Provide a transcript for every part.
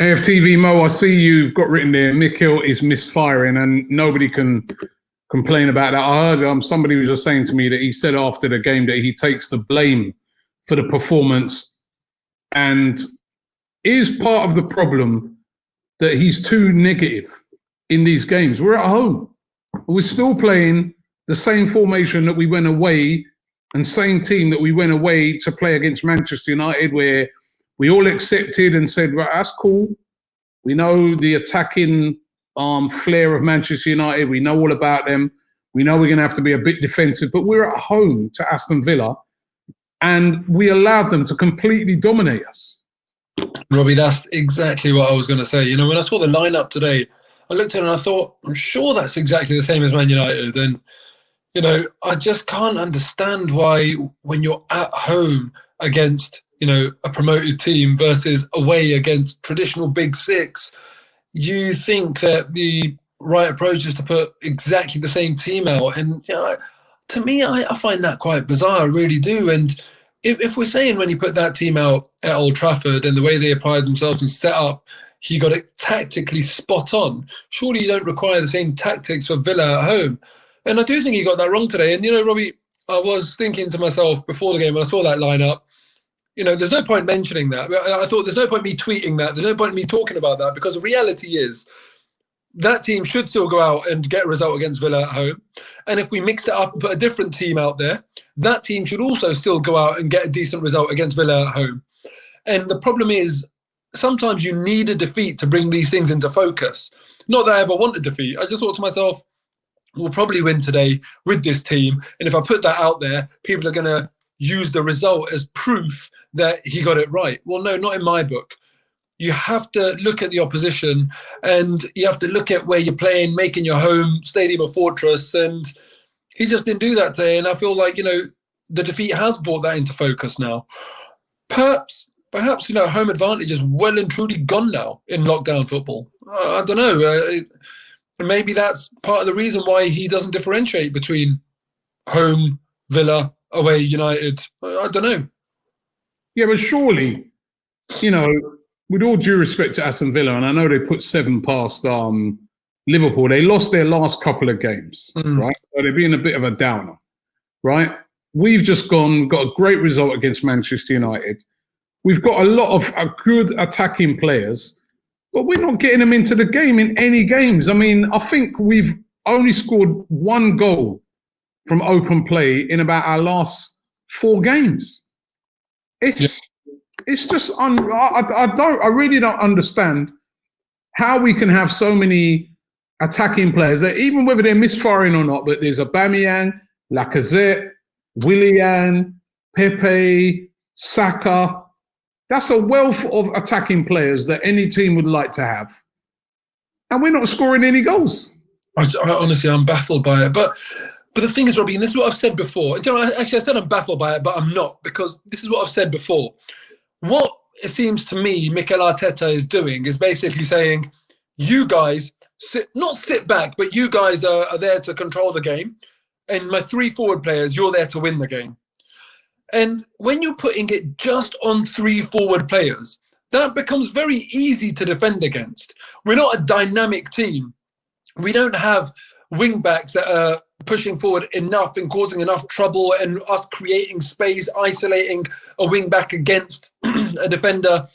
AFTV Mo, I see you've got written there, Mikel is misfiring and nobody can complain about that. I heard somebody was just saying to me that he said after the game that he takes the blame for the performance and is part of the problem that he's too negative in these games. We're at home. We're still playing the same formation that we went away and same team that we went away to play against Manchester United, where we all accepted and said, right, that's cool. We know the attacking flair of Manchester United. We know all about them. We know we're going to have to be a bit defensive, but we're at home to Aston Villa and we allowed them to completely dominate us. Robbie, that's exactly what I was going to say. You know, when I saw the lineup today, I looked at it and I thought, I'm sure that's exactly the same as Man United. And, you know, I just can't understand why when you're at home against, you know, a promoted team versus away against traditional Big Six, you think that the right approach is to put exactly the same team out. And, you know, to me, I find that quite bizarre. I really do. And if we're saying when he put that team out at Old Trafford and the way they applied themselves and set up, he got it tactically spot on, surely you don't require the same tactics for Villa at home. And I do think he got that wrong today. And, you know, Robbie, I was thinking to myself before the game when I saw that lineup, you know, there's no point mentioning that. I thought there's no point me tweeting that. There's no point me talking about that because the reality is that team should still go out and get a result against Villa at home. And if we mixed it up and put a different team out there, that team should also still go out and get a decent result against Villa at home. And the problem is sometimes you need a defeat to bring these things into focus. Not that I ever want a defeat. I just thought to myself, we'll probably win today with this team. And if I put that out there, people are going to use the result as proof that he got it right. Well, no, not in my book. You have to look at the opposition and you have to look at where you're playing, making your home stadium a fortress. And he just didn't do that today. And I feel like, you know, the defeat has brought that into focus now. Perhaps, you know, home advantage is well and truly gone now in lockdown football. I don't know. Maybe that's part of the reason why he doesn't differentiate between home, Villa, away, United. I don't know. Yeah, but surely, you know, with all due respect to Aston Villa, and I know they put 7 past Liverpool, they lost their last couple of games, right? So they're being a bit of a downer, right? We've just got a great result against Manchester United. We've got a lot of good attacking players, but we're not getting them into the game in any games. I mean, I think we've only scored 1 goal from open play in about our last 4 games. It's just I really don't understand how we can have so many attacking players that even whether they're misfiring or not, but there's Aubameyang, Lacazette, Willian, Pepe, Saka. That's a wealth of attacking players that any team would like to have. And we're not scoring any goals. Honestly, I'm baffled by it. But the thing is, Robbie, and this is what I've said before. You know, actually, I said I'm baffled by it, but I'm not, because this is what I've said before. What it seems to me Mikel Arteta is doing is basically saying, you guys, not sit back, but you guys are there to control the game. And my 3 forward players, you're there to win the game. And when you're putting it just on 3 forward players, that becomes very easy to defend against. We're not a dynamic team. We don't have wing backs that are pushing forward enough and causing enough trouble and us creating space, isolating a wing back against a defender.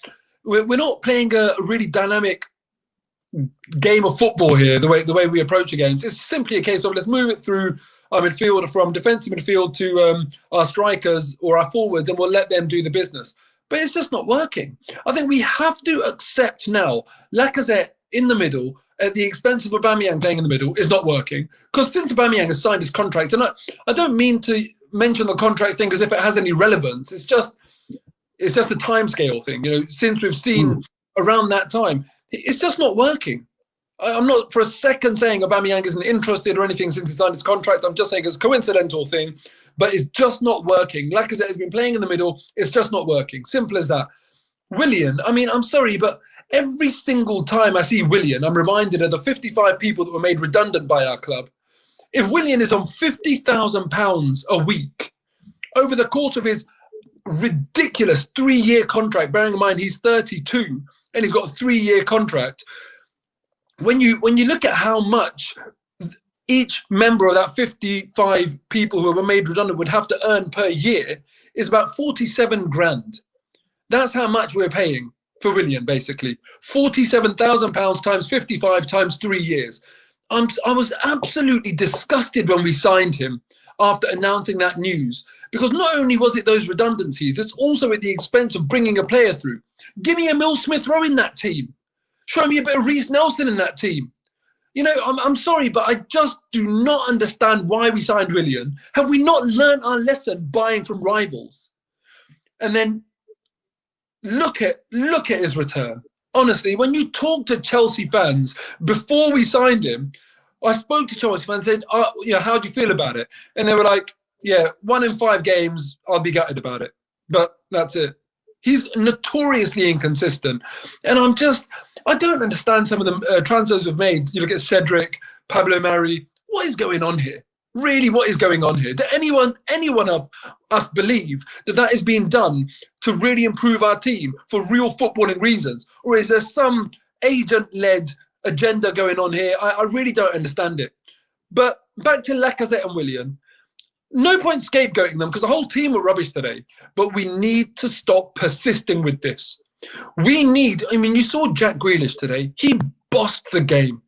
We're not playing a really dynamic game of football here, the way we approach games. It's simply a case of let's move it through our midfield, from defensive midfield to our strikers or our forwards, and we'll let them do the business. But it's just not working. I think we have to accept now Lacazette in the middle at the expense of Aubameyang playing in the middle is not working. Because since Aubameyang has signed his contract, and I don't mean to mention the contract thing as if it has any relevance. It's just a timescale thing. You know, since we've seen around that time, it's just not working. I'm not for a second saying Aubameyang isn't interested or anything since he signed his contract. I'm just saying it's a coincidental thing, but it's just not working. Lacazette has been playing in the middle. It's just not working. Simple as that. Willian, I mean, I'm sorry, but every single time I see Willian, I'm reminded of the 55 people that were made redundant by our club. If Willian is on £50,000 a week over the course of his ridiculous 3-year contract, bearing in mind he's 32, and he's got a 3-year contract. When you look at how much each member of that 55 people who were made redundant would have to earn per year, is about 47 grand. That's how much we're paying for Willian, basically. £47,000 times 55 times 3 years. I was absolutely disgusted when we signed him after announcing that news, because not only was it those redundancies, it's also at the expense of bringing a player through. Give me a Emil Smith-Rowe in that team. Show me a bit of Reece Nelson in that team. You know, I'm sorry, but I just do not understand why we signed Willian. Have we not learned our lesson buying from rivals? And then look at his return. Honestly, when you talk to Chelsea fans before we signed him, I spoke to Chelsea fans and said, you know, how do you feel about it? And they were like, yeah, 1 in 5 games, I'll be gutted about it. But that's it. He's notoriously inconsistent. And I don't understand some of the transfers we've made. You look at Cedric, Pablo Mari. What is going on here? Really, what is going on here? Does anyone of us believe that is being done to really improve our team for real footballing reasons? Or is there some agent-led agenda going on here? I really don't understand it. But back to Lacazette and Willian. No point scapegoating them because the whole team were rubbish today. But we need to stop persisting with this. You saw Jack Grealish today. He bossed the game.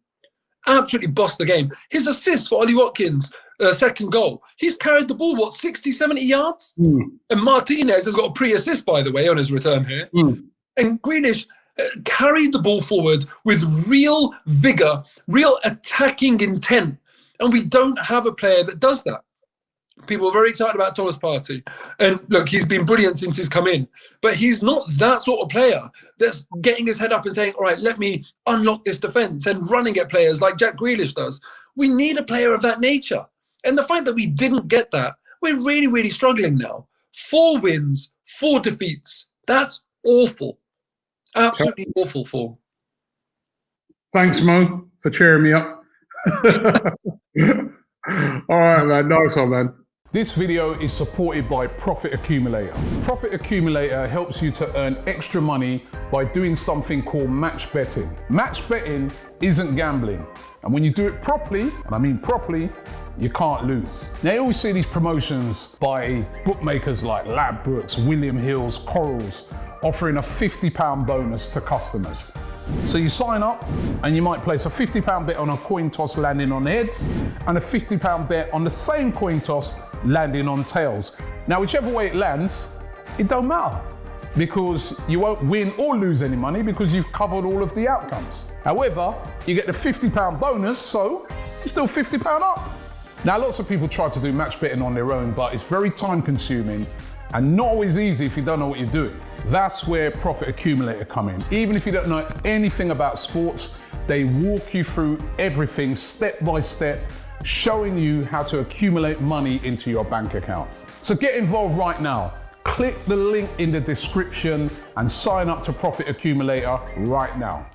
Absolutely bossed the game. His assist for Ollie Watkins' second goal. He's carried the ball, 60, 70 yards? And Martinez has got a pre-assist, by the way, on his return here. And Grealish carried the ball forward with real vigour, real attacking intent. And we don't have a player that does that. People are very excited about Thomas Partey. And look, he's been brilliant since he's come in. But he's not that sort of player that's getting his head up and saying, all right, let me unlock this defence and running at players like Jack Grealish does. We need a player of that nature. And the fact that we didn't get that, we're really, really struggling now. 4 wins, 4 defeats. That's awful. Absolutely awful form. Thanks, Mo, for cheering me up. All right, man. Nice one, man. This video is supported by Profit Accumulator. Profit Accumulator helps you to earn extra money by doing something called match betting. Match betting isn't gambling. And when you do it properly, and I mean properly, you can't lose. Now, you always see these promotions by bookmakers like Ladbrokes, William Hill's, Corals, offering a £50 bonus to customers. So you sign up and you might place a £50 bet on a coin toss landing on heads and a £50 bet on the same coin toss landing on tails. Now, whichever way it lands, it don't matter because you won't win or lose any money because you've covered all of the outcomes. However, you get the £50 bonus, so you're still £50 up. Now, lots of people try to do match betting on their own, but it's very time consuming and not always easy if you don't know what you're doing. That's where Profit Accumulator come in. Even if you don't know anything about sports, they walk you through everything step by step, showing you how to accumulate money into your bank account. So get involved right now. Click the link in the description and sign up to Profit Accumulator right now.